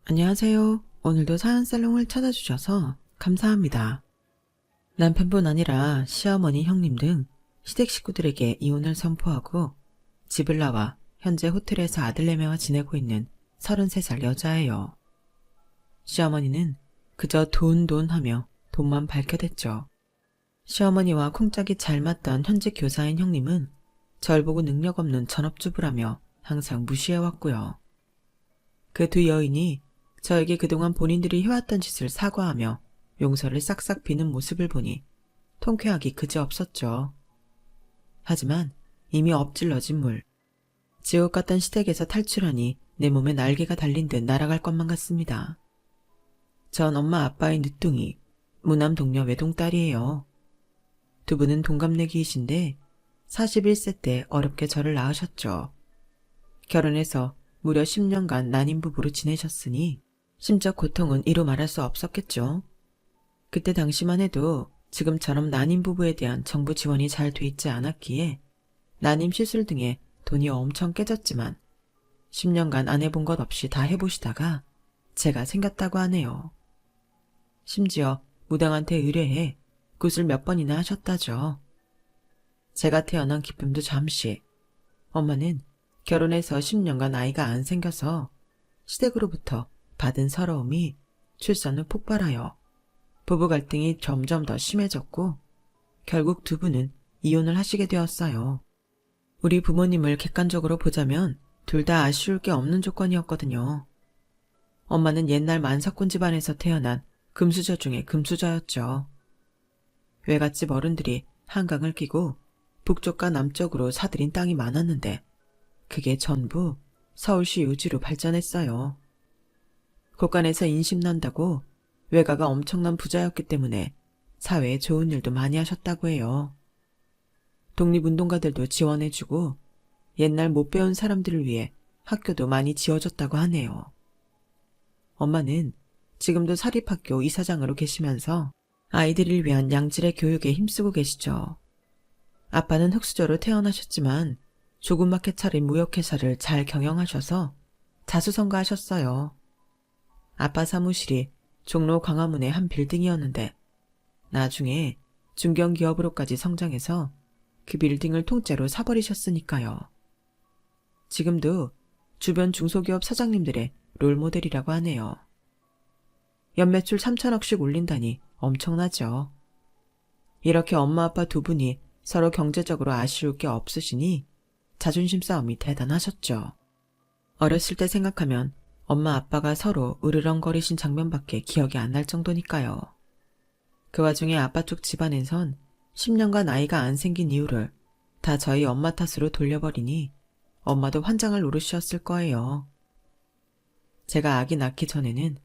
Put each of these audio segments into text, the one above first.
안녕하세요. 오늘도 사연살롱을 찾아주셔서 감사합니다. 남편뿐 아니라 시어머니, 형님 등 시댁 식구들에게 이혼을 선포하고 집을 나와 현재 호텔에서 아들내미와 지내고 있는 33살 여자예요. 시어머니는 그저 돈 하며 돈만 밝혀댔죠. 시어머니와 콩짝이 잘 맞던 현직 교사인 형님은 절 보고 능력 없는 전업주부라며 항상 무시해왔고요. 그 두 여인이 저에게 그동안 본인들이 해왔던 짓을 사과하며 용서를 싹싹 비는 모습을 보니 통쾌하기 그지없었죠. 하지만 이미 엎질러진 물. 지옥 같던 시댁에서 탈출하니 내 몸에 날개가 달린 듯 날아갈 것만 같습니다. 전 엄마 아빠의 늦둥이, 무남 동료 외동딸이에요. 두 분은 동갑내기이신데 41세 때 어렵게 저를 낳으셨죠. 결혼해서 무려 10년간 난임 부부로 지내셨으니 심적 고통은 이루 말할 수 없었겠죠. 그때 당시만 해도 지금처럼 난임 부부에 대한 정부 지원이 잘 돼 있지 않았기에 난임 시술 등에 돈이 엄청 깨졌지만 10년간 안 해본 것 없이 다 해보시다가 제가 생겼다고 하네요. 심지어 무당한테 의뢰해 굿을 몇 번이나 하셨다죠. 제가 태어난 기쁨도 잠시. 엄마는 결혼해서 10년간 아이가 안 생겨서 시댁으로부터 받은 서러움이 출산을 폭발하여 부부 갈등이 점점 더 심해졌고 결국 두 분은 이혼을 하시게 되었어요. 우리 부모님을 객관적으로 보자면 둘 다 아쉬울 게 없는 조건이었거든요. 엄마는 옛날 만사꾼 집안에서 태어난 금수저 중에 금수저였죠. 외갓집 어른들이 한강을 끼고 북쪽과 남쪽으로 사들인 땅이 많았는데 그게 전부 서울시 유지로 발전했어요. 곳간에서 인심난다고 외가가 엄청난 부자였기 때문에 사회에 좋은 일도 많이 하셨다고 해요. 독립운동가들도 지원해주고 옛날 못 배운 사람들을 위해 학교도 많이 지어줬다고 하네요. 엄마는 지금도 사립학교 이사장으로 계시면서 아이들을 위한 양질의 교육에 힘쓰고 계시죠. 아빠는 흙수저로 태어나셨지만 조그맣게 차린 무역회사를 잘 경영하셔서 자수성가하셨어요. 아빠 사무실이 종로 광화문의 한 빌딩이었는데 나중에 중견기업으로까지 성장해서 그 빌딩을 통째로 사버리셨으니까요. 지금도 주변 중소기업 사장님들의 롤모델이라고 하네요. 연매출 3천억씩 올린다니 엄청나죠. 이렇게 엄마 아빠 두 분이 서로 경제적으로 아쉬울 게 없으시니 자존심 싸움이 대단하셨죠. 어렸을 때 생각하면 엄마 아빠가 서로 으르렁거리신 장면밖에 기억이 안 날 정도니까요. 그 와중에 아빠 쪽 집안에선 10년간 아이가 안 생긴 이유를 다 저희 엄마 탓으로 돌려버리니 엄마도 환장을 노르셨을 거예요. 제가 아기 낳기 전에는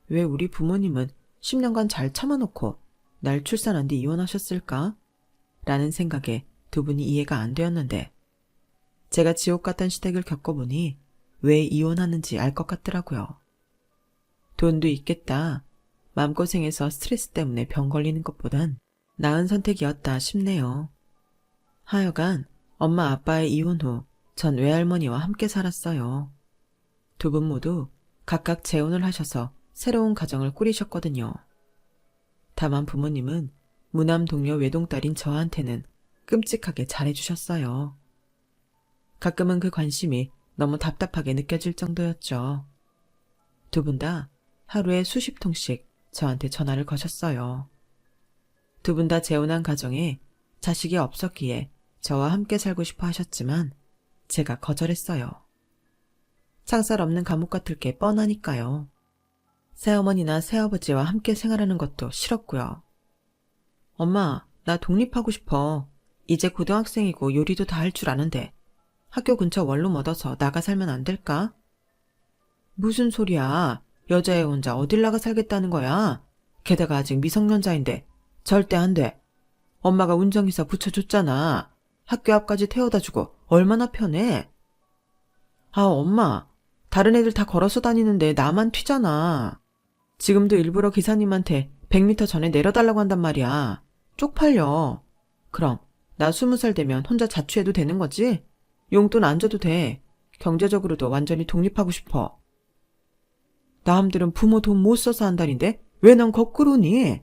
왜 우리 부모님은 10년간 잘 참아놓고 날 출산한 뒤 이혼하셨을까? 라는 생각에 두 분이 이해가 안 되었는데 제가 지옥 같던 시댁을 겪어보니 왜 이혼하는지 알 것 같더라고요. 돈도 있겠다. 마음고생해서 스트레스 때문에 병 걸리는 것보단 나은 선택이었다 싶네요. 하여간 엄마 아빠의 이혼 후 전 외할머니와 함께 살았어요. 두 분 모두 각각 재혼을 하셔서 새로운 가정을 꾸리셨거든요. 다만 부모님은 무남 동료 외동딸인 저한테는 끔찍하게 잘해주셨어요. 가끔은 그 관심이 너무 답답하게 느껴질 정도였죠. 두 분 다 하루에 수십 통씩 저한테 전화를 거셨어요. 두 분 다 재혼한 가정에 자식이 없었기에 저와 함께 살고 싶어 하셨지만 제가 거절했어요. 창살 없는 감옥 같을 게 뻔하니까요. 새어머니나 새아버지와 함께 생활하는 것도 싫었고요. 엄마, 나 독립하고 싶어. 이제 고등학생이고 요리도 다 할 줄 아는데 학교 근처 원룸 얻어서 나가 살면 안 될까? 무슨 소리야. 여자애 혼자 어딜 나가 살겠다는 거야. 게다가 아직 미성년자인데 절대 안 돼. 엄마가 운전기사 붙여줬잖아. 학교 앞까지 태워다 주고 얼마나 편해. 아, 엄마. 다른 애들 다 걸어서 다니는데 나만 튀잖아. 지금도 일부러 기사님한테 100m 전에 내려달라고 한단 말이야. 쪽팔려. 그럼 나 20살 되면 혼자 자취해도 되는 거지? 용돈 안 줘도 돼. 경제적으로도 완전히 독립하고 싶어. 남들은 부모 돈 못 써서 한다는데 왜 넌 거꾸로니?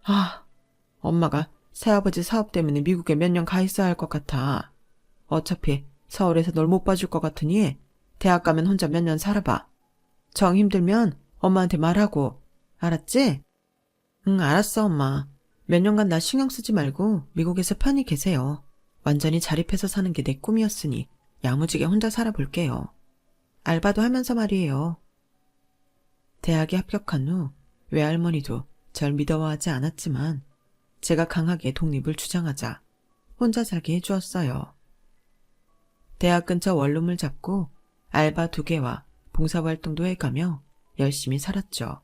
아, 엄마가 새아버지 사업 때문에 미국에 몇 년 가 있어야 할 것 같아. 어차피 서울에서 널 못 봐줄 것 같으니 대학 가면 혼자 몇 년 살아봐. 정 힘들면 엄마한테 말하고. 알았지? 응, 알았어, 엄마. 몇 년간 나 신경 쓰지 말고 미국에서 편히 계세요. 완전히 자립해서 사는 게 내 꿈이었으니 야무지게 혼자 살아볼게요. 알바도 하면서 말이에요. 대학에 합격한 후 외할머니도 절 믿어하지 않았지만 제가 강하게 독립을 주장하자 혼자 살게 해주었어요. 대학 근처 원룸을 잡고 알바 2개와 봉사활동도 해가며 열심히 살았죠.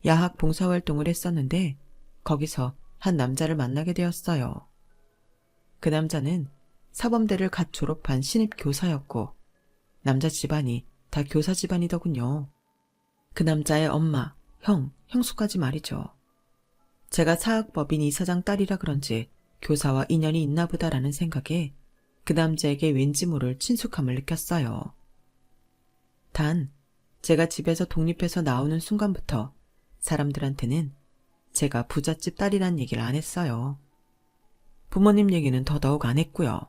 야학 봉사활동을 했었는데 거기서 한 남자를 만나게 되었어요. 그 남자는 사범대를 갓 졸업한 신입 교사였고 남자 집안이 다 교사 집안이더군요. 그 남자의 엄마, 형, 형수까지 말이죠. 제가 사학법인 이사장 딸이라 그런지 교사와 인연이 있나 보다라는 생각에 그 남자에게 왠지 모를 친숙함을 느꼈어요. 단, 제가 집에서 독립해서 나오는 순간부터 사람들한테는 제가 부잣집 딸이란 얘기를 안 했어요. 부모님 얘기는 더더욱 안 했고요.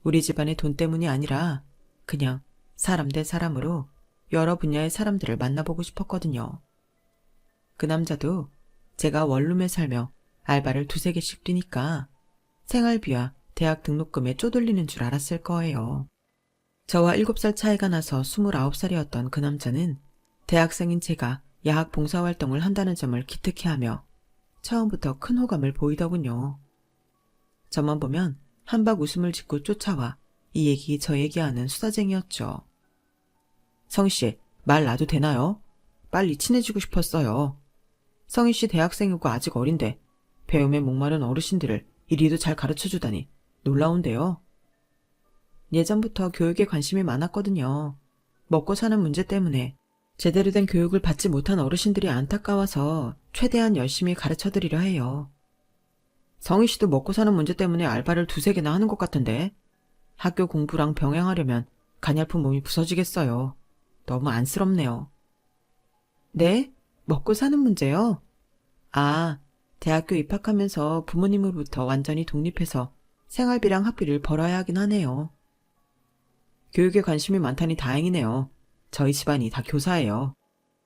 우리 집안의 돈 때문이 아니라 그냥 사람 대 사람으로 여러 분야의 사람들을 만나보고 싶었거든요. 그 남자도 제가 원룸에 살며 알바를 2-3개씩 뛰니까 생활비와 대학 등록금에 쪼들리는 줄 알았을 거예요. 저와 7살 차이가 나서 29살이었던 그 남자는 대학생인 제가 야학 봉사활동을 한다는 점을 기특해하며 처음부터 큰 호감을 보이더군요. 저만 보면 한박 웃음을 짓고 쫓아와 이 얘기 저 얘기하는 수다쟁이였죠. 성희씨, 말 놔도 되나요? 빨리 친해지고 싶었어요. 성희씨 대학생이고 아직 어린데 배움에 목마른 어르신들을 이리도 잘 가르쳐주다니 놀라운데요. 예전부터 교육에 관심이 많았거든요. 먹고 사는 문제 때문에 제대로 된 교육을 받지 못한 어르신들이 안타까워서 최대한 열심히 가르쳐드리려 해요. 성희씨도 먹고 사는 문제 때문에 알바를 2-3개나 하는 것 같은데 학교 공부랑 병행하려면 가냘픈 몸이 부서지겠어요. 너무 안쓰럽네요. 네? 먹고 사는 문제요? 아, 대학교 입학하면서 부모님으로부터 완전히 독립해서 생활비랑 학비를 벌어야 하긴 하네요. 교육에 관심이 많다니 다행이네요. 저희 집안이 다 교사예요.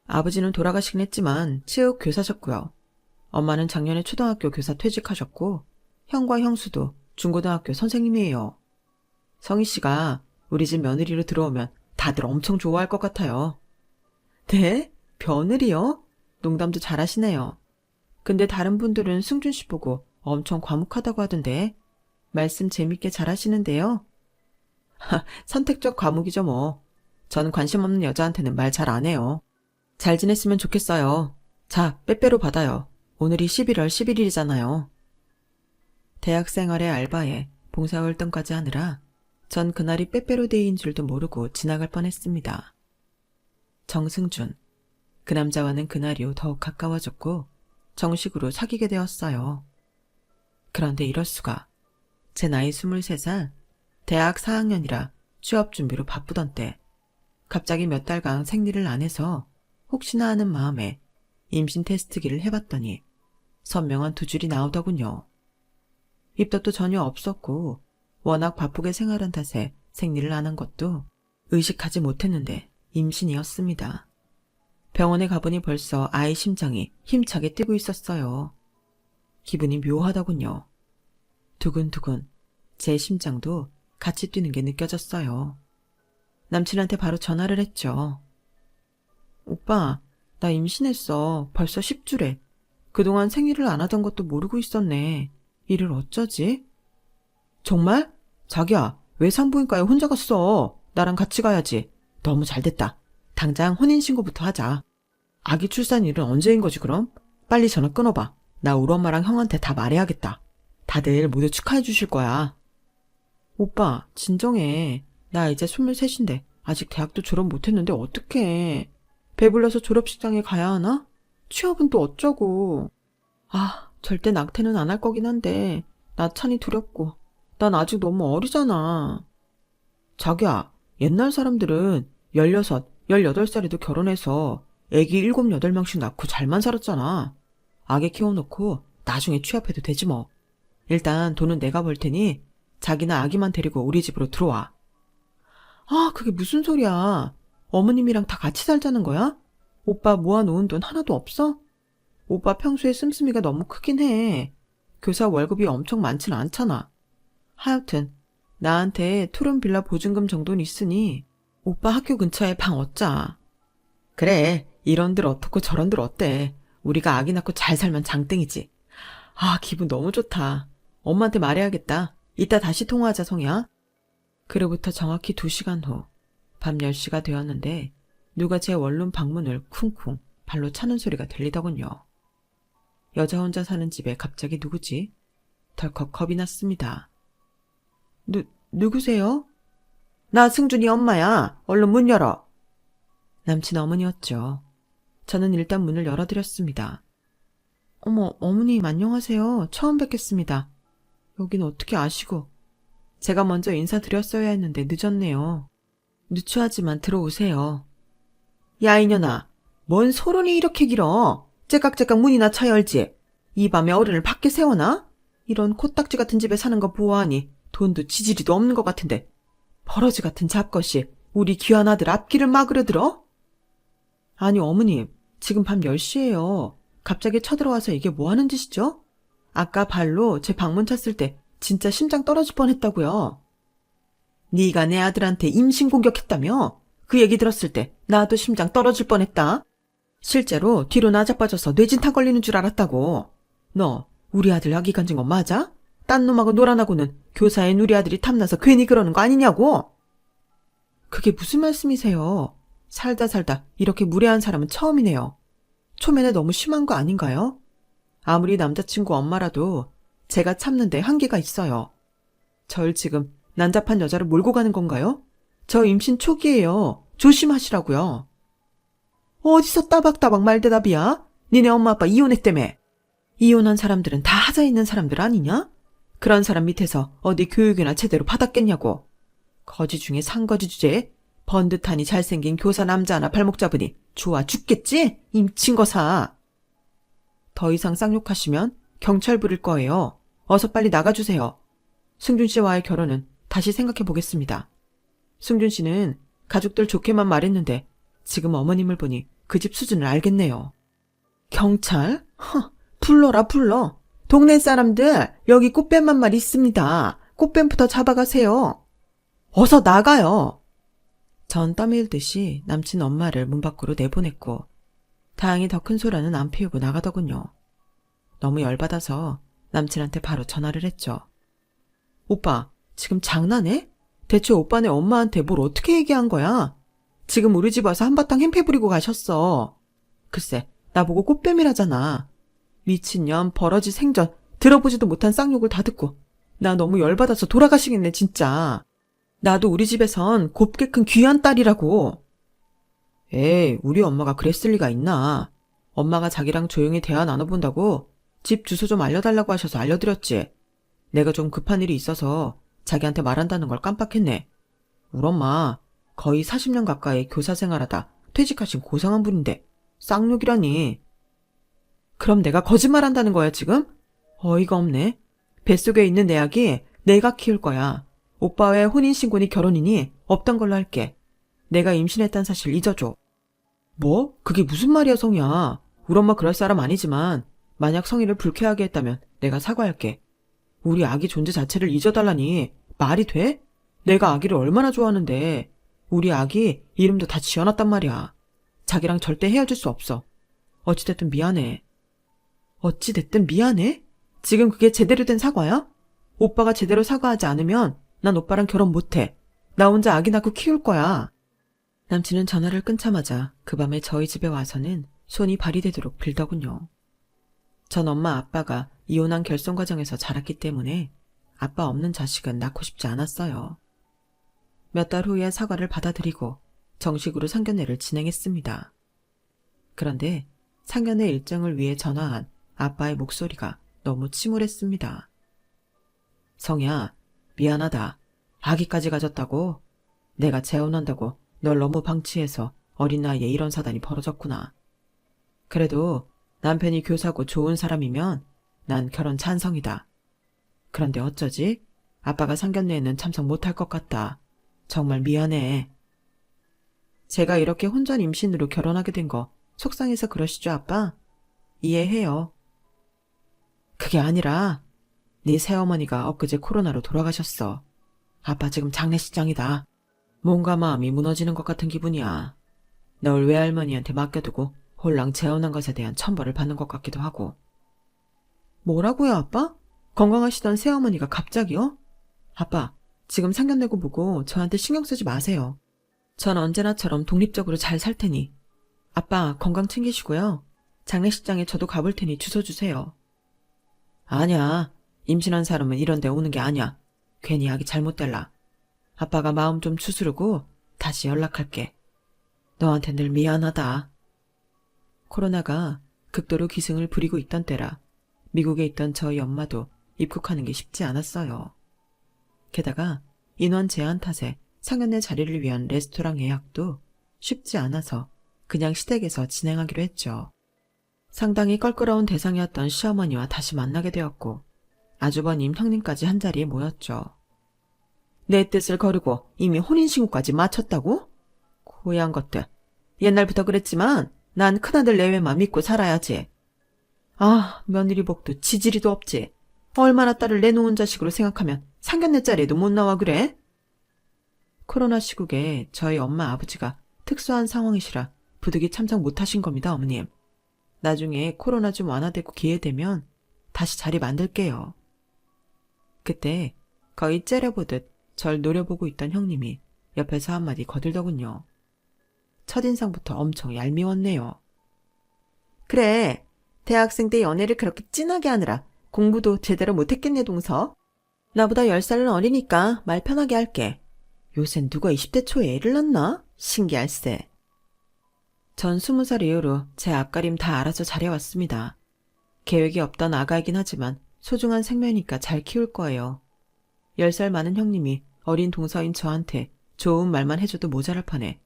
아버지는 돌아가시긴 했지만 체육 교사셨고요. 엄마는 작년에 초등학교 교사 퇴직하셨고 형과 형수도 중고등학교 선생님이에요. 성희 씨가 우리 집 며느리로 들어오면 다들 엄청 좋아할 것 같아요. 네? 며느리요? 농담도 잘하시네요. 근데 다른 분들은 승준 씨 보고 엄청 과묵하다고 하던데 말씀 재밌게 잘하시는데요. 선택적 과묵이죠 뭐. 저는 관심 없는 여자한테는 말 잘 안 해요. 잘 지냈으면 좋겠어요. 자, 빼빼로 받아요. 오늘이 11월 11일이잖아요. 대학 생활의 알바에 봉사활동까지 하느라 전 그날이 빼빼로데이인 줄도 모르고 지나갈 뻔했습니다. 정승준. 그 남자와는 그날 이후 더욱 가까워졌고 정식으로 사귀게 되었어요. 그런데 이럴 수가. 제 나이 23살, 대학 4학년이라 취업 준비로 바쁘던 때 갑자기 몇 달간 생리를 안 해서 혹시나 하는 마음에 임신 테스트기를 해봤더니 선명한 2줄이 나오더군요. 입덧도 전혀 없었고 워낙 바쁘게 생활한 탓에 생리를 안 한 것도 의식하지 못했는데 임신이었습니다. 병원에 가보니 벌써 아이 심장이 힘차게 뛰고 있었어요. 기분이 묘하더군요. 두근두근 제 심장도 같이 뛰는 게 느껴졌어요. 남친한테 바로 전화를 했죠. 오빠, 나 임신했어. 벌써 10주래. 그동안 생리를 안 하던 것도 모르고 있었네. 이를 어쩌지? 정말? 자기야, 왜 산부인과에 혼자 갔어? 나랑 같이 가야지. 너무 잘됐다. 당장 혼인신고부터 하자. 아기 출산 일은 언제인 거지 그럼? 빨리 전화 끊어봐. 나 우리 엄마랑 형한테 다 말해야겠다. 다들 모두 축하해 주실 거야. 오빠, 진정해. 나 이제 23인데 아직 대학도 졸업 못했는데 어떡해. 배불러서 졸업식장에 가야 하나? 취업은 또 어쩌고. 아, 절대 낙태는 안 할 거긴 한데 나찬이 두렵고 난 아직 너무 어리잖아. 자기야, 옛날 사람들은 16, 18살에도 결혼해서 애기 7, 8명씩 낳고 잘만 살았잖아. 아기 키워놓고 나중에 취업해도 되지 뭐. 일단 돈은 내가 벌 테니 자기나 아기만 데리고 우리 집으로 들어와. 아, 그게 무슨 소리야. 어머님이랑 다 같이 살자는 거야? 오빠 모아놓은 돈 하나도 없어? 오빠 평소에 씀씀이가 너무 크긴 해. 교사 월급이 엄청 많진 않잖아. 하여튼 나한테 투룸 빌라 보증금 정도는 있으니 오빠 학교 근처에 방 얻자. 그래, 이런들 어떻고 저런들 어때. 우리가 아기 낳고 잘 살면 장땡이지. 아, 기분 너무 좋다. 엄마한테 말해야겠다. 이따 다시 통화하자, 성이야. 그로부터 정확히 2시간 후, 밤 10시가 되었는데 누가 제 원룸 방문을 쿵쿵 발로 차는 소리가 들리더군요. 여자 혼자 사는 집에 갑자기 누구지? 덜컥 겁이 났습니다. 누구세요? 나 승준이 엄마야. 얼른 문 열어. 남친 어머니였죠. 저는 일단 문을 열어드렸습니다. 어머, 어머님 안녕하세요. 처음 뵙겠습니다. 여긴 어떻게 아시고. 제가 먼저 인사드렸어야 했는데 늦었네요. 누추하지만 들어오세요. 야, 이년아. 뭔 소론이 이렇게 길어. 째깍째깍 문이나 차 열지. 이 밤에 어른을 밖에 세워놔? 이런 코딱지 같은 집에 사는 거 보아하니 돈도 지지리도 없는 것 같은데 버러지 같은 잡것이 우리 귀한 아들 앞길을 막으려 들어? 아니 어머님, 지금 밤 10시예요. 갑자기 쳐들어와서 이게 뭐 하는 짓이죠? 아까 발로 제 방문 찼을 때 진짜 심장 떨어질 뻔했다고요. 네가 내 아들한테 임신 공격했다며? 그 얘기 들었을 때 나도 심장 떨어질 뻔했다. 실제로 뒤로 나자빠져서 뇌진탕 걸리는 줄 알았다고. 너 우리 아들 아기 간진 거 맞아? 딴 놈하고 놀아나고는 교사인 우리 아들이 탐나서 괜히 그러는 거 아니냐고. 그게 무슨 말씀이세요? 살다 이렇게 무례한 사람은 처음이네요. 초면에 너무 심한 거 아닌가요? 아무리 남자친구 엄마라도 제가 참는데 한계가 있어요. 절 지금 난잡한 여자를 몰고 가는 건가요? 저 임신 초기예요. 조심하시라고요. 어디서 따박따박 말대답이야? 니네 엄마 아빠 이혼했다며. 이혼한 사람들은 다 하자 있는 사람들 아니냐? 그런 사람 밑에서 어디 교육이나 제대로 받았겠냐고. 거지 중에 상거지 주제에 번듯하니 잘생긴 교사 남자 하나 발목 잡으니 좋아 죽겠지? 임친거사. 더 이상 쌍욕하시면 경찰 부를 거예요. 어서 빨리 나가주세요. 승준 씨와의 결혼은 다시 생각해 보겠습니다. 승준 씨는 가족들 좋게만 말했는데 지금 어머님을 보니 그 집 수준을 알겠네요. 경찰? 불러. 동네 사람들 여기 꽃뱀 한 마리 있습니다. 꽃뱀부터 잡아가세요. 어서 나가요. 전 떠밀듯이 남친 엄마를 문 밖으로 내보냈고 다행히 더 큰 소란은 안 피우고 나가더군요. 너무 열받아서 남친한테 바로 전화를 했죠. 오빠, 지금 장난해? 대체 오빠네 엄마한테 뭘 어떻게 얘기한 거야? 지금 우리 집 와서 한바탕 햄패 부리고 가셨어. 글쎄, 나보고 꽃뱀이라잖아. 미친년, 버러지 생전, 들어보지도 못한 쌍욕을 다 듣고 나 너무 열받아서 돌아가시겠네 진짜. 나도 우리 집에선 곱게 큰 귀한 딸이라고. 에이, 우리 엄마가 그랬을 리가 있나. 엄마가 자기랑 조용히 대화 나눠본다고 집 주소 좀 알려달라고 하셔서 알려드렸지. 내가 좀 급한 일이 있어서 자기한테 말한다는 걸 깜빡했네. 우리 엄마 거의 40년 가까이 교사 생활하다 퇴직하신 고상한 분인데 쌍욕이라니. 그럼 내가 거짓말한다는 거야 지금? 어이가 없네. 뱃속에 있는 내 아기 내가 키울 거야. 오빠의 혼인신고니 결혼이니 없던 걸로 할게. 내가 임신했다는 사실 잊어줘. 뭐? 그게 무슨 말이야 성이야. 우리 엄마 그럴 사람 아니지만 만약 성희를 불쾌하게 했다면 내가 사과할게. 우리 아기 존재 자체를 잊어달라니 말이 돼? 내가 아기를 얼마나 좋아하는데. 우리 아기 이름도 다 지어놨단 말이야. 자기랑 절대 헤어질 수 없어. 어찌됐든 미안해. 어찌됐든 미안해? 지금 그게 제대로 된 사과야? 오빠가 제대로 사과하지 않으면 난 오빠랑 결혼 못해. 나 혼자 아기 낳고 키울 거야. 남친은 전화를 끊자마자 그 밤에 저희 집에 와서는 손이 발이 되도록 빌더군요. 전 엄마 아빠가 이혼한 결혼 과정에서 자랐기 때문에 아빠 없는 자식은 낳고 싶지 않았어요. 몇 달 후에 사과를 받아들이고 정식으로 상견례를 진행했습니다. 그런데 상견례 일정을 위해 전화한 아빠의 목소리가 너무 침울했습니다. 성야, 미안하다. 아기까지 가졌다고? 내가 재혼한다고 널 너무 방치해서 어린 나이에 이런 사단이 벌어졌구나. 그래도 남편이 교사고 좋은 사람이면 난 결혼 찬성이다. 그런데 어쩌지? 아빠가 상견례에는 참석 못할 것 같다. 정말 미안해. 제가 이렇게 혼전 임신으로 결혼하게 된 거 속상해서 그러시죠, 아빠? 이해해요. 그게 아니라 네 새어머니가 엊그제 코로나로 돌아가셨어. 아빠 지금 장례식장이다. 몸과 마음이 무너지는 것 같은 기분이야. 널 외할머니한테 맡겨두고 홀랑 재혼한 것에 대한 천벌을 받는 것 같기도 하고. 뭐라고요, 아빠? 건강하시던 새어머니가 갑자기요? 아빠, 지금 상견례고 보고 저한테 신경 쓰지 마세요. 전 언제나처럼 독립적으로 잘 살 테니. 아빠, 건강 챙기시고요. 장례식장에 저도 가볼 테니 주소 주세요. 아냐, 임신한 사람은 이런 데 오는 게 아니야. 괜히 하기 잘못될라. 아빠가 마음 좀 추스르고 다시 연락할게. 너한테 늘 미안하다. 코로나가 극도로 기승을 부리고 있던 때라 미국에 있던 저희 엄마도 입국하는 게 쉽지 않았어요. 게다가 인원 제한 탓에 상견례 자리를 위한 레스토랑 예약도 쉽지 않아서 그냥 시댁에서 진행하기로 했죠. 상당히 껄끄러운 대상이었던 시어머니와 다시 만나게 되었고 아주버님, 형님까지 한자리에 모였죠. 내 뜻을 거르고 이미 혼인신고까지 마쳤다고? 고얀 것들. 옛날부터 그랬지만 난 큰아들 내외만 믿고 살아야지. 아, 며느리 복도 지지리도 없지. 얼마나 딸을 내놓은 자식으로 생각하면 상견례 자리에도 못 나와 그래? 코로나 시국에 저희 엄마 아버지가 특수한 상황이시라 부득이 참석 못하신 겁니다, 어머님. 나중에 코로나 좀 완화되고 기회되면 다시 자리 만들게요. 그때 거의 째려보듯 절 노려보고 있던 형님이 옆에서 한마디 거들더군요. 첫인상부터 엄청 얄미웠네요. 그래, 대학생 때 연애를 그렇게 진하게 하느라 공부도 제대로 못했겠네, 동서. 나보다 10살은 어리니까 말 편하게 할게. 요샌 누가 20대 초에 애를 낳나? 신기할세. 전 20살 이후로 제 앞가림 다 알아서 잘해왔습니다. 계획이 없던 아가이긴 하지만 소중한 생명이니까 잘 키울 거예요. 10살 많은 형님이 어린 동서인 저한테 좋은 말만 해줘도 모자랄 판에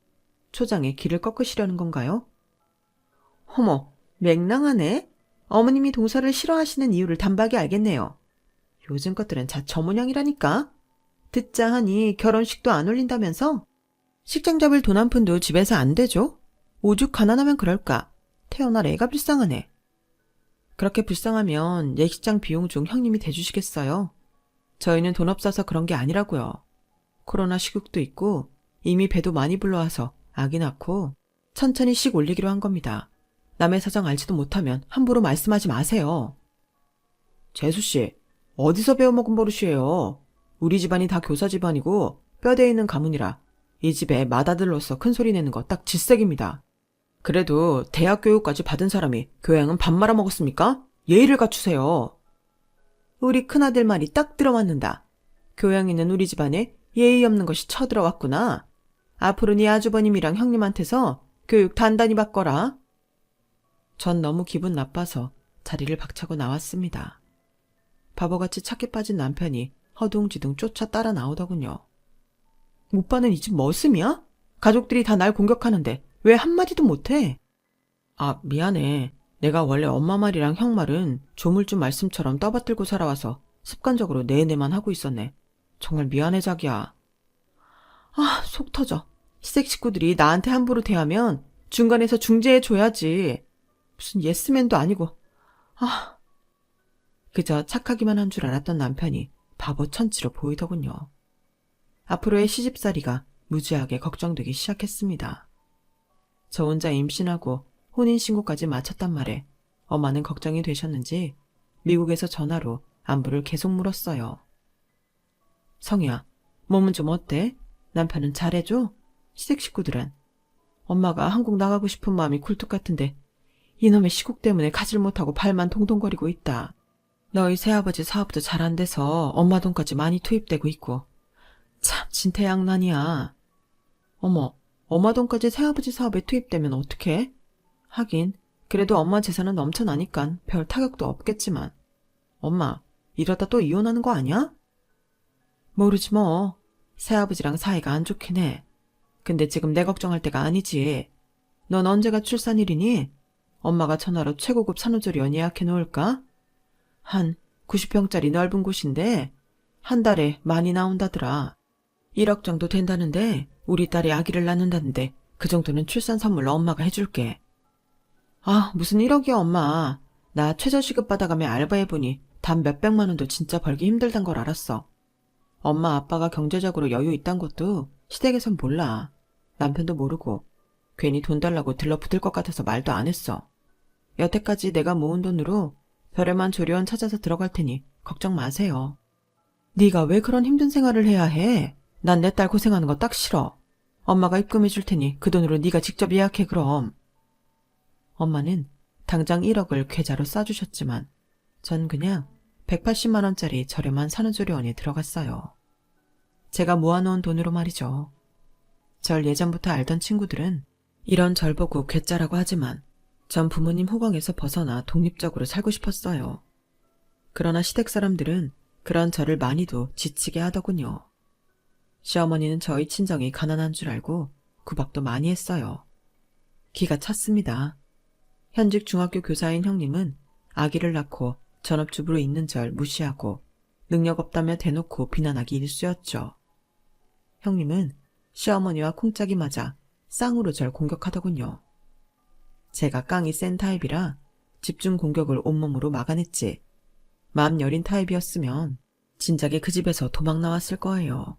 초장에 길을 꺾으시려는 건가요? 어머, 맹랑하네. 어머님이 동서를 싫어하시는 이유를 단박에 알겠네요. 요즘 것들은 다 저 모양이라니까. 듣자 하니 결혼식도 안 올린다면서? 식장 잡을 돈 한 푼도 집에서 안 되죠? 오죽 가난하면 그럴까. 태어날 애가 불쌍하네. 그렇게 불쌍하면 예식장 비용 중 형님이 대주시겠어요? 저희는 돈 없어서 그런 게 아니라고요. 코로나 시국도 있고 이미 배도 많이 불러와서 아기 낳고 천천히 씩 올리기로 한 겁니다. 남의 사정 알지도 못하면 함부로 말씀하지 마세요. 재수씨, 어디서 배워먹은 버릇이에요? 우리 집안이 다 교사 집안이고 뼈대 있는 가문이라 이 집에 맏아들로서 큰소리 내는 거 딱 질색입니다. 그래도 대학 교육까지 받은 사람이 교양은 밥 말아먹었습니까? 예의를 갖추세요. 우리 큰아들 말이 딱 들어맞는다. 교양 있는 우리 집안에 예의 없는 것이 쳐들어왔구나. 앞으로 네 아주버님이랑 형님한테서 교육 단단히 받거라. 전 너무 기분 나빠서 자리를 박차고 나왔습니다. 바보같이 착해 빠진 남편이 허둥지둥 쫓아 따라 나오더군요. 오빠는 이 집 머슴이야? 가족들이 다 날 공격하는데 왜 한마디도 못해? 아, 미안해. 내가 원래 엄마 말이랑 형 말은 조물주 말씀처럼 떠받들고 살아와서 습관적으로 내내만 하고 있었네. 정말 미안해, 자기야. 아, 속 터져. 시댁 식구들이 나한테 함부로 대하면 중간에서 중재해줘야지. 무슨 예스맨도 아니고. 아. 그저 착하기만 한 줄 알았던 남편이 바보 천치로 보이더군요. 앞으로의 시집살이가 무지하게 걱정되기 시작했습니다. 저 혼자 임신하고 혼인신고까지 마쳤단 말에 엄마는 걱정이 되셨는지 미국에서 전화로 안부를 계속 물었어요. 성희야, 몸은 좀 어때? 남편은 잘해줘? 시댁 식구들은? 엄마가 한국 나가고 싶은 마음이 굴뚝 같은데 이놈의 시국 때문에 가질 못하고 발만 동동거리고 있다. 너희 새아버지 사업도 잘 안 돼서 엄마 돈까지 많이 투입되고 있고 참 진퇴양난이야. 어머, 엄마 돈까지 새아버지 사업에 투입되면 어떡해? 하긴 그래도 엄마 재산은 넘쳐나니깐 별 타격도 없겠지만 엄마 이러다 또 이혼하는 거 아니야? 모르지 뭐. 새아버지랑 사이가 안 좋긴 해. 근데 지금 내 걱정할 때가 아니지. 넌 언제가 출산일이니? 엄마가 전화로 최고급 산후조리원 예약해 놓을까? 한 90평짜리 넓은 곳인데 한 달에 많이 나온다더라. 1억 정도 된다는데 우리 딸이 아기를 낳는다는데 그 정도는 출산 선물로 엄마가 해줄게. 아, 무슨 1억이야 엄마. 나 최저시급 받아가며 알바해보니 단 몇백만 원도 진짜 벌기 힘들단 걸 알았어. 엄마 아빠가 경제적으로 여유 있단 것도 시댁에선 몰라. 남편도 모르고 괜히 돈 달라고 들러붙을 것 같아서 말도 안 했어. 여태까지 내가 모은 돈으로 저렴한 조리원 찾아서 들어갈 테니 걱정 마세요. 네가 왜 그런 힘든 생활을 해야 해? 난 내 딸 고생하는 거 딱 싫어. 엄마가 입금해 줄 테니 그 돈으로 네가 직접 예약해 그럼. 엄마는 당장 1억을 계좌로 싸주셨지만 전 그냥 180만 원짜리 저렴한 산후조리원에 들어갔어요. 제가 모아놓은 돈으로 말이죠. 절 예전부터 알던 친구들은 이런 절 보고 괴짜라고 하지만 전 부모님 호강에서 벗어나 독립적으로 살고 싶었어요. 그러나 시댁 사람들은 그런 저를 많이도 지치게 하더군요. 시어머니는 저희 친정이 가난한 줄 알고 구박도 많이 했어요. 기가 찼습니다. 현직 중학교 교사인 형님은 아기를 낳고 전업주부로 있는 절 무시하고 능력 없다며 대놓고 비난하기 일쑤였죠. 형님은 시어머니와 콩짝이 맞아 쌍으로 절 공격하더군요. 제가 깡이 센 타입이라 집중 공격을 온몸으로 막아냈지. 마음 여린 타입이었으면 진작에 그 집에서 도망 나왔을 거예요.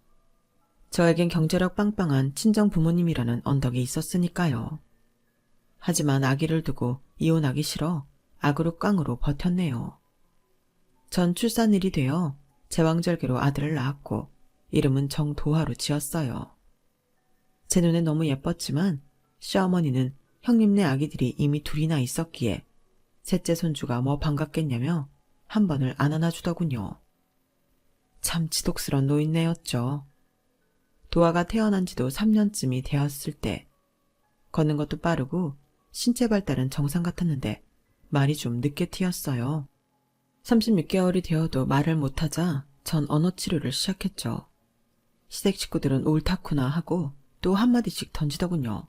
저에겐 경제력 빵빵한 친정 부모님이라는 언덕이 있었으니까요. 하지만 아기를 두고 이혼하기 싫어 악으로 깡으로 버텼네요. 전 출산일이 되어 제왕절개로 아들을 낳았고 이름은 정도하로 지었어요. 제 눈에 너무 예뻤지만 시어머니는 형님네 아기들이 이미 둘이나 있었기에 셋째 손주가 뭐 반갑겠냐며 한 번을 안 안아주더군요. 참 지독스런 노인네였죠. 도아가 태어난 지도 3년쯤이 되었을 때 걷는 것도 빠르고 신체 발달은 정상 같았는데 말이 좀 늦게 튀었어요. 36개월이 되어도 말을 못하자 전 언어치료를 시작했죠. 시댁 식구들은 옳다구나 하고 또 한마디씩 던지더군요.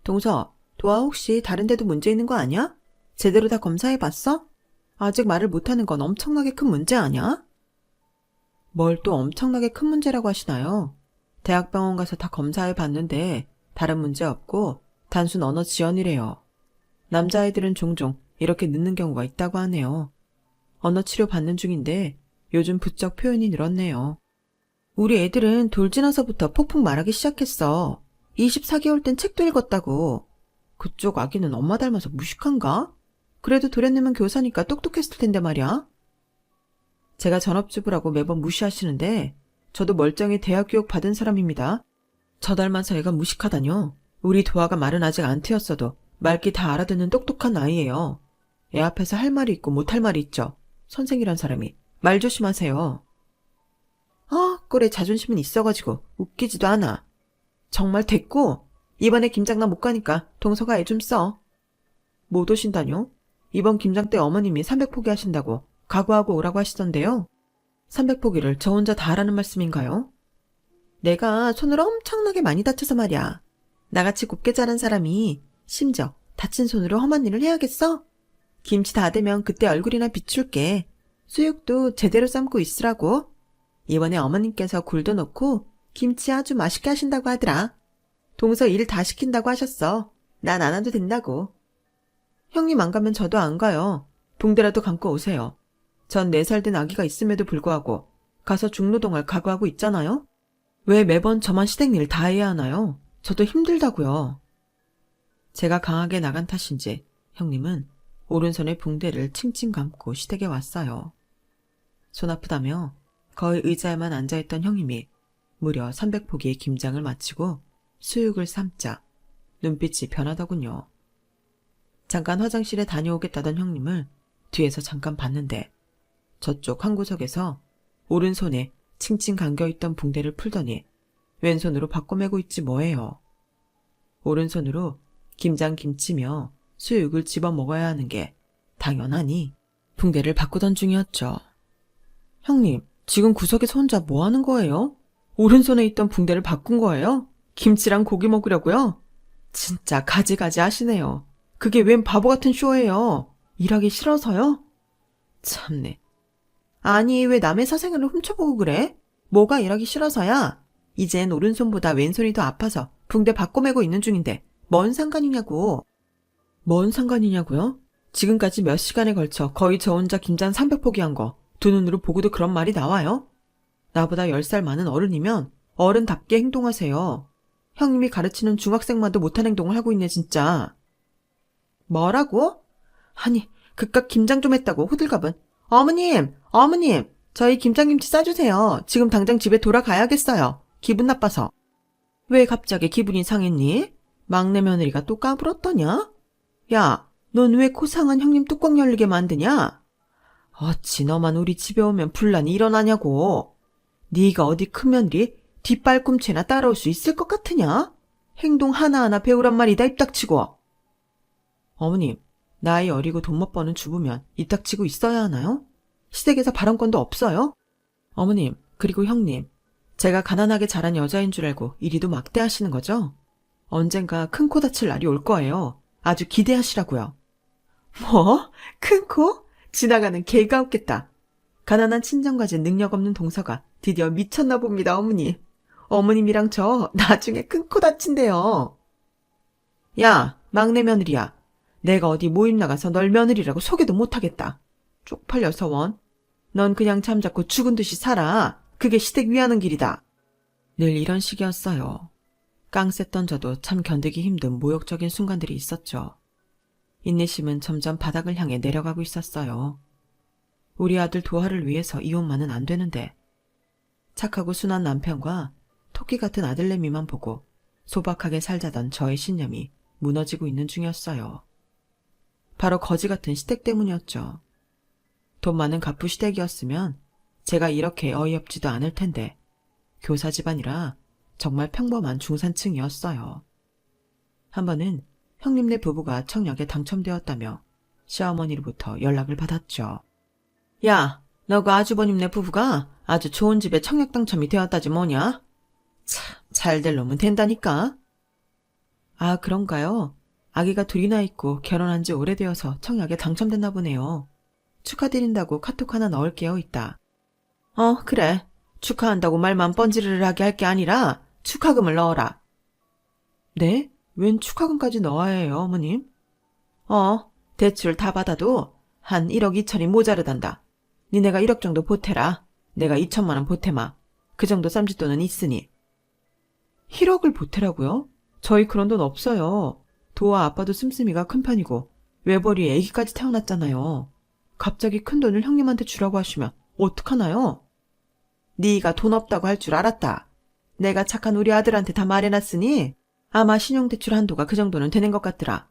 동서, 도아 혹시 다른 데도 문제 있는 거 아니야? 제대로 다 검사해봤어? 아직 말을 못하는 건 엄청나게 큰 문제 아니야? 뭘 또 엄청나게 큰 문제라고 하시나요? 대학병원 가서 다 검사해봤는데 다른 문제 없고 단순 언어 지연이래요. 남자아이들은 종종 이렇게 늦는 경우가 있다고 하네요. 언어치료 받는 중인데 요즘 부쩍 표현이 늘었네요. 우리 애들은 돌 지나서부터 폭풍 말하기 시작했어. 24개월 땐 책도 읽었다고. 그쪽 아기는 엄마 닮아서 무식한가? 그래도 도련님은 교사니까 똑똑했을 텐데 말이야. 제가 전업주부라고 매번 무시하시는데 저도 멀쩡히 대학 교육 받은 사람입니다. 저 닮아서 애가 무식하다뇨. 우리 도아가 말은 아직 안 트였어도 말귀 다 알아듣는 똑똑한 아이예요. 애 앞에서 할 말이 있고 못할 말이 있죠. 선생이란 사람이. 말 조심하세요. 꼴에 자존심은 있어가지고 웃기지도 않아. 정말 됐고 이번에 김장 나 못 가니까 동서가 애 좀 써. 못 오신다뇨? 이번 김장 때 어머님이 300포기 하신다고 각오하고 오라고 하시던데요. 300포기를 저 혼자 다 하라는 말씀인가요? 내가 손을 엄청나게 많이 다쳐서 말이야. 나같이 곱게 자란 사람이 심지어 다친 손으로 험한 일을 해야겠어? 김치 다 되면 그때 얼굴이나 비출게. 수육도 제대로 삶고 있으라고. 이번에 어머님께서 굴도 넣고 김치 아주 맛있게 하신다고 하더라. 동서 일 다 시킨다고 하셨어. 난 안 와도 된다고. 형님 안 가면 저도 안 가요. 붕대라도 감고 오세요. 전 4살 된 아기가 있음에도 불구하고 가서 중노동할 각오하고 있잖아요. 왜 매번 저만 시댁 일 다 해야 하나요? 저도 힘들다고요. 제가 강하게 나간 탓인지 형님은 오른손에 붕대를 칭칭 감고 시댁에 왔어요. 손 아프다며 거의 의자에만 앉아있던 형님이 무려 300포기의 김장을 마치고 수육을 삶자 눈빛이 변하더군요. 잠깐 화장실에 다녀오겠다던 형님을 뒤에서 잠깐 봤는데 저쪽 한 구석에서 오른손에 칭칭 감겨있던 붕대를 풀더니 왼손으로 바꿔매고 있지 뭐예요. 오른손으로 김장 김치며 수육을 집어 먹어야 하는 게 당연하니 붕대를 바꾸던 중이었죠. 형님, 지금 구석에서 혼자 뭐 하는 거예요? 오른손에 있던 붕대를 바꾼 거예요? 김치랑 고기 먹으려고요? 진짜 가지가지 하시네요. 그게 웬 바보 같은 쇼예요. 일하기 싫어서요? 참네. 아니, 왜 남의 사생활을 훔쳐보고 그래? 뭐가 일하기 싫어서야? 이젠 오른손보다 왼손이 더 아파서 붕대 바꿔매고 있는 중인데 뭔 상관이냐고. 뭔 상관이냐고요? 지금까지 몇 시간에 걸쳐 거의 저 혼자 김장 300포기 한 거 두 눈으로 보고도 그런 말이 나와요? 나보다 10살 많은 어른이면 어른답게 행동하세요. 형님이 가르치는 중학생만도 못한 행동을 하고 있네 진짜. 뭐라고? 아니, 그깟 김장 좀 했다고 호들갑은. 어머님, 저희 김장김치 싸주세요. 지금 당장 집에 돌아가야겠어요. 기분 나빠서. 왜 갑자기 기분이 상했니? 막내 며느리가 또 까불었더냐? 야, 넌 왜 코 상한 형님 뚜껑 열리게 만드냐? 어찌 너만 우리 집에 오면 분란이 일어나냐고. 네가 어디 큰 며느리 뒷발꿈치나 따라올 수 있을 것 같으냐? 행동 하나하나 배우란 말이다 입 닥치고. 어머님, 나이 어리고 돈 못 버는 주부면 입 닥치고 있어야 하나요? 시댁에서 발언권도 없어요? 어머님, 그리고 형님, 제가 가난하게 자란 여자인 줄 알고 이리도 막대하시는 거죠? 언젠가 큰 코 다칠 날이 올 거예요. 아주 기대하시라고요. 뭐? 큰 코? 지나가는 개가 없겠다. 가난한 친정 가진 능력 없는 동서가 드디어 미쳤나 봅니다, 어머니. 어머님이랑 저 나중에 큰 코 다친대요. 야, 막내 며느리야. 내가 어디 모임 나가서 널 며느리라고 소개도 못하겠다. 쪽팔려서 원. 넌 그냥 잠자코 죽은 듯이 살아. 그게 시댁 위하는 길이다. 늘 이런 식이었어요. 깡셌던 저도 참 견디기 힘든 모욕적인 순간들이 있었죠. 인내심은 점점 바닥을 향해 내려가고 있었어요. 우리 아들 도하를 위해서 이혼만은 안 되는데 착하고 순한 남편과 토끼 같은 아들내미만 보고 소박하게 살자던 저의 신념이 무너지고 있는 중이었어요. 바로 거지 같은 시댁 때문이었죠. 돈 많은 갑부 시댁이었으면 제가 이렇게 어이없지도 않을 텐데 교사 집안이라 정말 평범한 중산층이었어요. 한 번은 형님네 부부가 청약에 당첨되었다며 시어머니로부터 연락을 받았죠. 야, 너 그 아주버님네 부부가 아주 좋은 집에 청약 당첨이 되었다지 뭐냐? 참, 잘될 놈은 된다니까. 아, 그런가요? 아기가 둘이나 있고 결혼한 지 오래되어서 청약에 당첨됐나 보네요. 축하드린다고 카톡 하나 넣을게요, 이따. 그래. 축하한다고 말만 뻔지르르하게 할 게 아니라 축하금을 넣어라. 네? 웬 축하금까지 넣어야 해요, 어머님? 대출 다 받아도 한 1억 2천이 모자르단다. 니네가 1억 정도 보태라. 내가 2천만 원 보태마. 그 정도 쌈짓돈은 있으니. 1억을 보태라고요? 저희 그런 돈 없어요. 도와 아빠도 씀씀이가 큰 편이고 외벌이에 애기까지 태어났잖아요. 갑자기 큰 돈을 형님한테 주라고 하시면 어떡하나요? 네가 돈 없다고 할 줄 알았다. 내가 착한 우리 아들한테 다 말해놨으니 아마 신용대출 한도가 그 정도는 되는 것 같더라.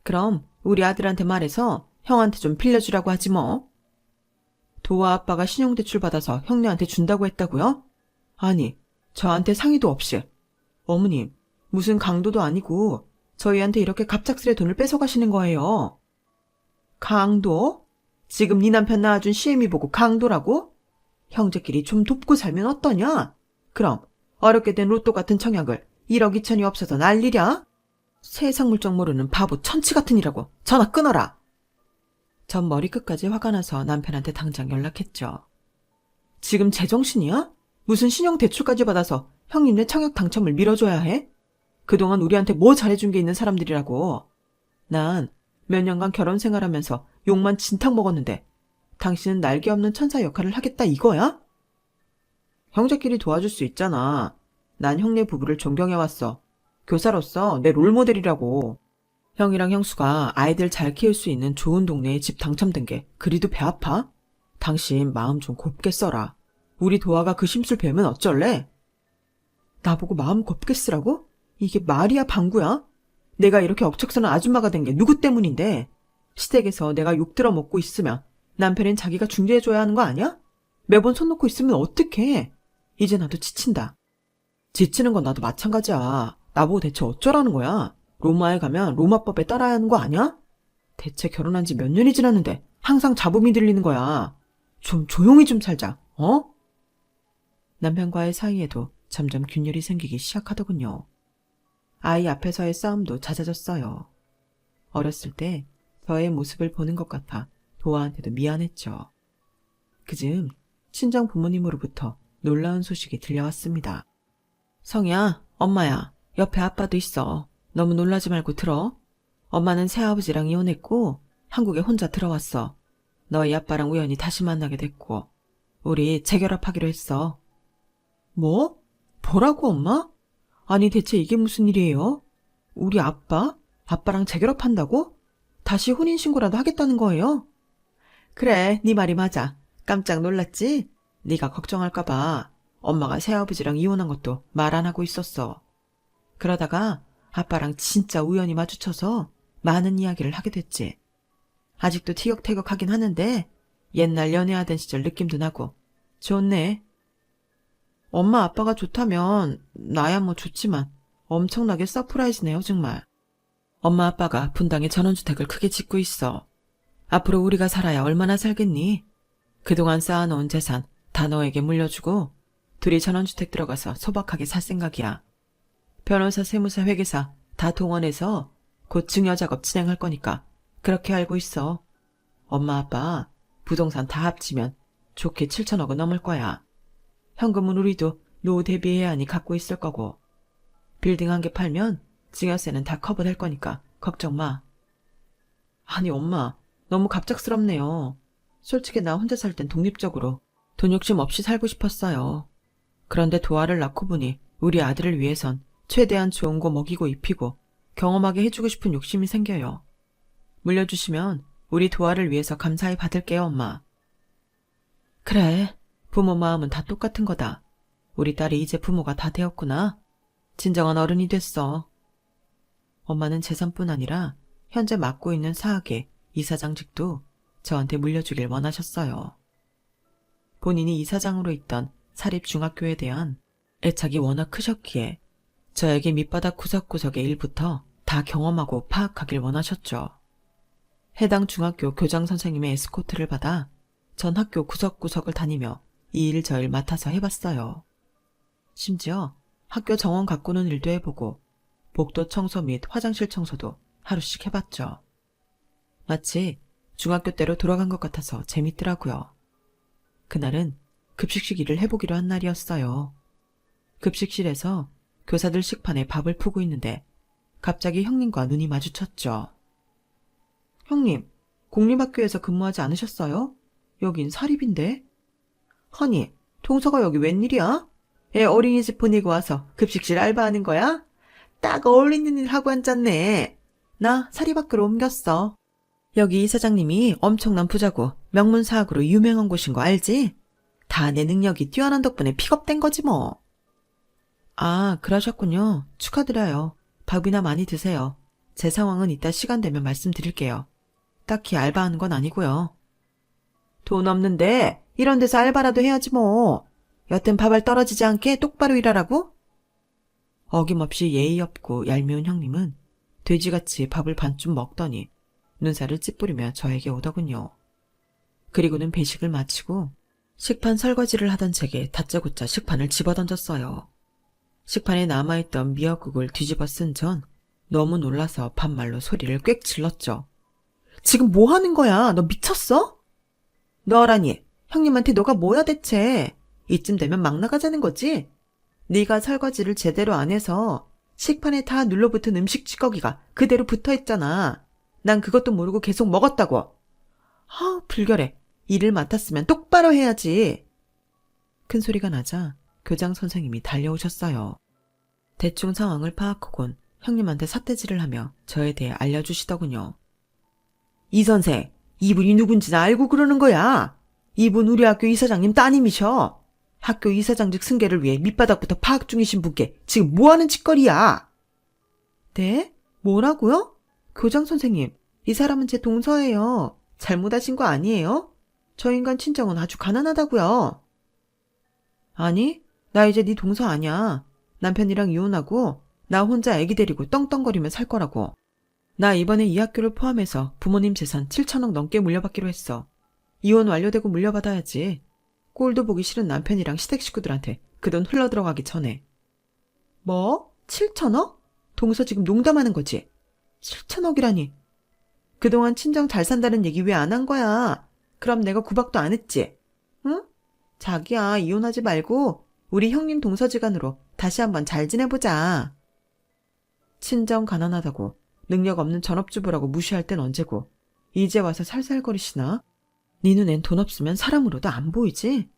그럼 우리 아들한테 말해서 형한테 좀 빌려주라고 하지 뭐. 도와 아빠가 신용대출 받아서 형네한테 준다고 했다고요? 아니, 저한테 상의도 없이. 어머님, 무슨 강도도 아니고 저희한테 이렇게 갑작스레 돈을 뺏어가시는 거예요. 강도? 지금 네 남편 낳아준 시애미 보고 강도라고? 형제끼리 좀 돕고 살면 어떠냐? 그럼 어렵게 된 로또 같은 청약을 1억 2천이 없어서 난리랴? 세상 물정 모르는 바보 천치 같으니라고 전화 끊어라. 전 머리끝까지 화가 나서 남편한테 당장 연락했죠. 지금 제정신이야? 무슨 신용대출까지 받아서 형님네 청약 당첨을 밀어줘야 해? 그동안 우리한테 뭐 잘해준 게 있는 사람들이라고. 난 몇 년간 결혼 생활하면서 욕만 진탕 먹었는데 당신은 날개 없는 천사 역할을 하겠다 이거야? 형제끼리 도와줄 수 있잖아. 난 형네 부부를 존경해왔어. 교사로서 내 롤모델이라고. 형이랑 형수가 아이들 잘 키울 수 있는 좋은 동네에 집 당첨된 게 그리도 배 아파? 당신 마음 좀 곱게 써라. 우리 도아가 그 심술 배우면 어쩔래? 나보고 마음 곱게 쓰라고? 이게 말이야 방구야? 내가 이렇게 억척스런 아줌마가 된 게 누구 때문인데? 시댁에서 내가 욕 들어먹고 있으면 남편은 자기가 중재해줘야 하는 거 아니야? 매번 손 놓고 있으면 어떡해? 이제 나도 지친다. 지치는 건 나도 마찬가지야. 나보고 대체 어쩌라는 거야? 로마에 가면 로마법에 따라야 하는 거 아니야? 대체 결혼한 지 몇 년이 지났는데 항상 잡음이 들리는 거야. 좀 조용히 좀 살자, 어? 남편과의 사이에도 점점 균열이 생기기 시작하더군요. 아이 앞에서의 싸움도 잦아졌어요. 어렸을 때 저의 모습을 보는 것 같아 도아한테도 미안했죠. 그즈음 친정 부모님으로부터 놀라운 소식이 들려왔습니다. 성희야, 엄마야, 옆에 아빠도 있어. 너무 놀라지 말고 들어. 엄마는 새아버지랑 이혼했고 한국에 혼자 들어왔어. 너희 아빠랑 우연히 다시 만나게 됐고 우리 재결합하기로 했어. 뭐? 뭐라고 엄마? 아니 대체 이게 무슨 일이에요? 우리 아빠랑 재결합한다고? 다시 혼인신고라도 하겠다는 거예요? 그래, 네 말이 맞아. 깜짝 놀랐지? 네가 걱정할까 봐 엄마가 새아버지랑 이혼한 것도 말 안 하고 있었어. 그러다가 아빠랑 진짜 우연히 마주쳐서 많은 이야기를 하게 됐지. 아직도 티격태격하긴 하는데 옛날 연애하던 시절 느낌도 나고 좋네. 엄마 아빠가 좋다면 나야 뭐 좋지만 엄청나게 서프라이즈네요 정말. 엄마 아빠가 분당에 전원주택을 크게 짓고 있어. 앞으로 우리가 살아야 얼마나 살겠니? 그동안 쌓아놓은 재산 다 너에게 물려주고 둘이 전원주택 들어가서 소박하게 살 생각이야. 변호사, 세무사, 회계사 다 동원해서 곧 증여작업 진행할 거니까 그렇게 알고 있어. 엄마 아빠 부동산 다 합치면 좋게 7천억은 넘을 거야. 현금은 우리도 노후 대비해야 하니 갖고 있을 거고 빌딩 한 개 팔면 증여세는 다 커버될 거니까 걱정 마. 아니 엄마 너무 갑작스럽네요. 솔직히 나 혼자 살 땐 독립적으로 돈 욕심 없이 살고 싶었어요. 그런데 도아를 낳고 보니 우리 아들을 위해선 최대한 좋은 거 먹이고 입히고 경험하게 해주고 싶은 욕심이 생겨요. 물려주시면 우리 도아를 위해서 감사히 받을게요 엄마. 그래, 부모 마음은 다 똑같은 거다. 우리 딸이 이제 부모가 다 되었구나. 진정한 어른이 됐어. 엄마는 재산뿐 아니라 현재 맡고 있는 사학의 이사장직도 저한테 물려주길 원하셨어요. 본인이 이사장으로 있던 사립중학교에 대한 애착이 워낙 크셨기에 저에게 밑바닥 구석구석의 일부터 다 경험하고 파악하길 원하셨죠. 해당 중학교 교장선생님의 에스코트를 받아 전 학교 구석구석을 다니며 이 일 저 일 맡아서 해봤어요. 심지어 학교 정원 가꾸는 일도 해보고 복도 청소 및 화장실 청소도 하루씩 해봤죠. 마치 중학교 때로 돌아간 것 같아서 재밌더라고요. 그날은 급식실 일을 해보기로 한 날이었어요. 급식실에서 교사들 식판에 밥을 푸고 있는데 갑자기 형님과 눈이 마주쳤죠. 형님, 공립학교에서 근무하지 않으셨어요? 여긴 사립인데? 허니, 동서가 여기 웬일이야? 애 어린이집 보내고 와서 급식실 알바하는 거야? 딱 어울리는 일 하고 앉았네. 나 사립학교로 옮겼어. 여기 이사장님이 엄청난 부자고 명문사학으로 유명한 곳인 거 알지? 다 내 능력이 뛰어난 덕분에 픽업된 거지 뭐. 아, 그러셨군요. 축하드려요. 밥이나 많이 드세요. 제 상황은 이따 시간 되면 말씀드릴게요. 딱히 알바하는 건 아니고요. 돈 없는데 이런 데서 알바라도 해야지 뭐. 여튼 밥알 떨어지지 않게 똑바로 일하라고? 어김없이 예의 없고 얄미운 형님은 돼지같이 밥을 반쯤 먹더니 눈살을 찌푸리며 저에게 오더군요. 그리고는 배식을 마치고 식판 설거지를 하던 제게 다짜고짜 식판을 집어던졌어요. 식판에 남아있던 미역국을 뒤집어 쓴 전 너무 놀라서 반말로 소리를 꽥 질렀죠. 지금 뭐 하는 거야? 너 미쳤어? 너라니, 형님한테 너가 뭐야 대체? 이쯤 되면 막 나가자는 거지? 네가 설거지를 제대로 안 해서 식판에 다 눌러붙은 음식 찌꺼기가 그대로 붙어있잖아. 난 그것도 모르고 계속 먹었다고. 아, 불결해. 일을 맡았으면 똑바로 해야지. 큰 소리가 나자 교장 선생님이 달려오셨어요. 대충 상황을 파악하곤 형님한테 삿대질을 하며 저에 대해 알려주시더군요. 이 선생, 이분이 누군지 알고 그러는 거야. 이분 우리 학교 이사장님 따님이셔. 학교 이사장직 승계를 위해 밑바닥부터 파악 중이신 분께 지금 뭐하는 짓거리야. 네? 뭐라고요? 교장 선생님, 이 사람은 제 동서예요. 잘못하신 거 아니에요? 저 인간 친정은 아주 가난하다고요. 아니, 나 이제 네 동서 아냐. 남편이랑 이혼하고 나 혼자 애기 데리고 떵떵거리며 살 거라고. 나 이번에 이 학교를 포함해서 부모님 재산 7천억 넘게 물려받기로 했어. 이혼 완료되고 물려받아야지. 꼴도 보기 싫은 남편이랑 시댁 식구들한테 그 돈 흘러들어가기 전에. 뭐? 7천억? 동서 지금 농담하는 거지? 7천억이라니. 그동안 친정 잘 산다는 얘기 왜 안 한 거야? 그럼 내가 구박도 안 했지? 응? 자기야, 이혼하지 말고 우리 형님 동서지간으로 다시 한번 잘 지내보자. 친정 가난하다고 능력 없는 전업주부라고 무시할 땐 언제고 이제 와서 살살거리시나? 네 눈엔 돈 없으면 사람으로도 안 보이지?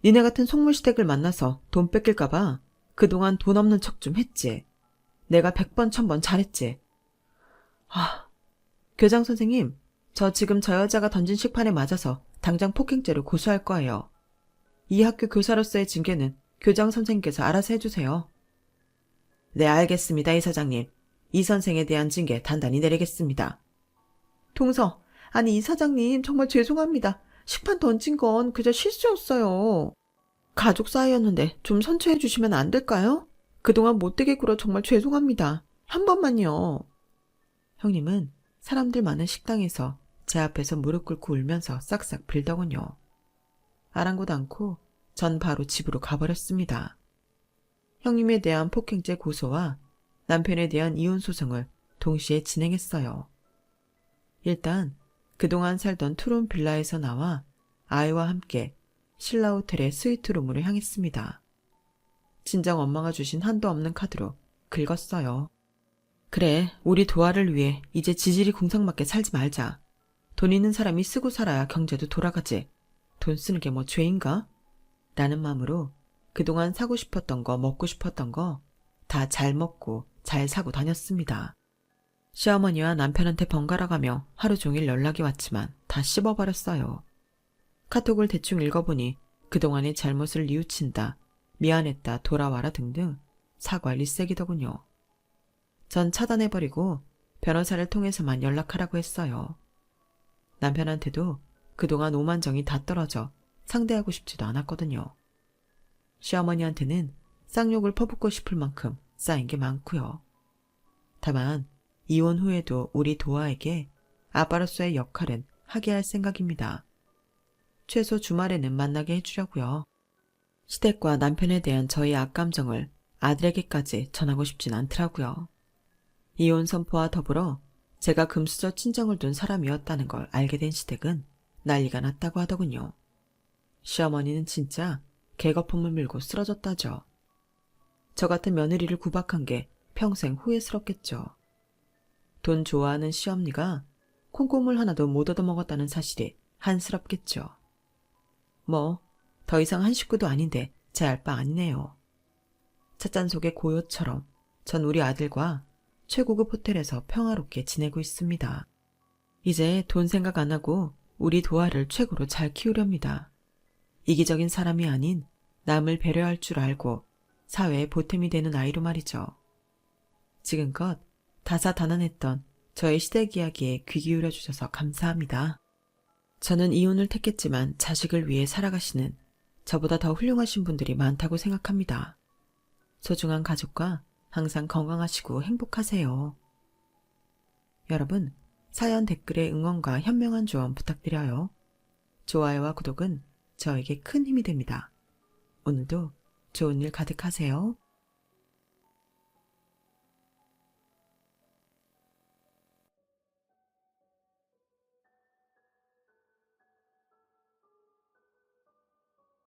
니네 같은 속물시댁을 만나서 돈 뺏길까봐 그동안 돈 없는 척 좀 했지. 내가 100번 1000번 잘했지. 교장 선생님, 저 지금 저 여자가 던진 식판에 맞아서 당장 폭행죄로 고소할 거예요. 이 학교 교사로서의 징계는 교장 선생님께서 알아서 해주세요. 네, 알겠습니다, 이사장님. 이 선생에 대한 징계 단단히 내리겠습니다. 동서, 아니 이사장님 정말 죄송합니다. 식판 던진 건 그저 실수였어요. 가족 사이였는데 좀 선처해 주시면 안 될까요? 그동안 못되게 굴어 정말 죄송합니다. 한 번만요. 형님은 사람들 많은 식당에서 제 앞에서 무릎 꿇고 울면서 싹싹 빌더군요. 아랑곳 않고 전 바로 집으로 가버렸습니다. 형님에 대한 폭행죄 고소와 남편에 대한 이혼 소송을 동시에 진행했어요. 일단 그동안 살던 투룸 빌라에서 나와 아이와 함께 신라 호텔의 스위트룸으로 향했습니다. 친정 엄마가 주신 한도 없는 카드로 긁었어요. 그래, 우리 도화를 위해 이제 지질이 궁상맞게 살지 말자. 돈 있는 사람이 쓰고 살아야 경제도 돌아가지. 돈 쓰는 게 뭐 죄인가? 라는 마음으로 그동안 사고 싶었던 거, 먹고 싶었던 거 다 잘 먹고 잘 사고 다녔습니다. 시어머니와 남편한테 번갈아가며 하루 종일 연락이 왔지만 다 씹어버렸어요. 카톡을 대충 읽어보니 그동안의 잘못을 뉘우친다, 미안했다, 돌아와라 등등 사과 일색이더군요. 전 차단해버리고 변호사를 통해서만 연락하라고 했어요. 남편한테도 그동안 오만정이 다 떨어져 상대하고 싶지도 않았거든요. 시어머니한테는 쌍욕을 퍼붓고 싶을 만큼 쌓인 게 많고요. 다만 이혼 후에도 우리 도아에게 아빠로서의 역할은 하게 할 생각입니다. 최소 주말에는 만나게 해주려고요. 시댁과 남편에 대한 저희 악감정을 아들에게까지 전하고 싶진 않더라고요. 이혼 선포와 더불어 제가 금수저 친정을 둔 사람이었다는 걸 알게 된 시댁은 난리가 났다고 하더군요. 시어머니는 진짜 개거품을 밀고 쓰러졌다죠. 저 같은 며느리를 구박한 게 평생 후회스럽겠죠. 돈 좋아하는 시어머니가 콩고물 하나도 못 얻어먹었다는 사실이 한스럽겠죠. 뭐 더 이상 한 식구도 아닌데 제 알 바 아니네요. 찻잔 속의 고요처럼 전 우리 아들과 최고급 호텔에서 평화롭게 지내고 있습니다. 이제 돈 생각 안 하고 우리 도아를 최고로 잘 키우렵니다. 이기적인 사람이 아닌 남을 배려할 줄 알고 사회에 보탬이 되는 아이로 말이죠. 지금껏 다사다난했던 저의 시댁 이야기에 귀 기울여 주셔서 감사합니다. 저는 이혼을 택했지만 자식을 위해 살아가시는 저보다 더 훌륭하신 분들이 많다고 생각합니다. 소중한 가족과 항상 건강하시고 행복하세요. 여러분, 사연 댓글에 응원과 현명한 조언 부탁드려요. 좋아요와 구독은 저에게 큰 힘이 됩니다. 오늘도 좋은 일 가득하세요.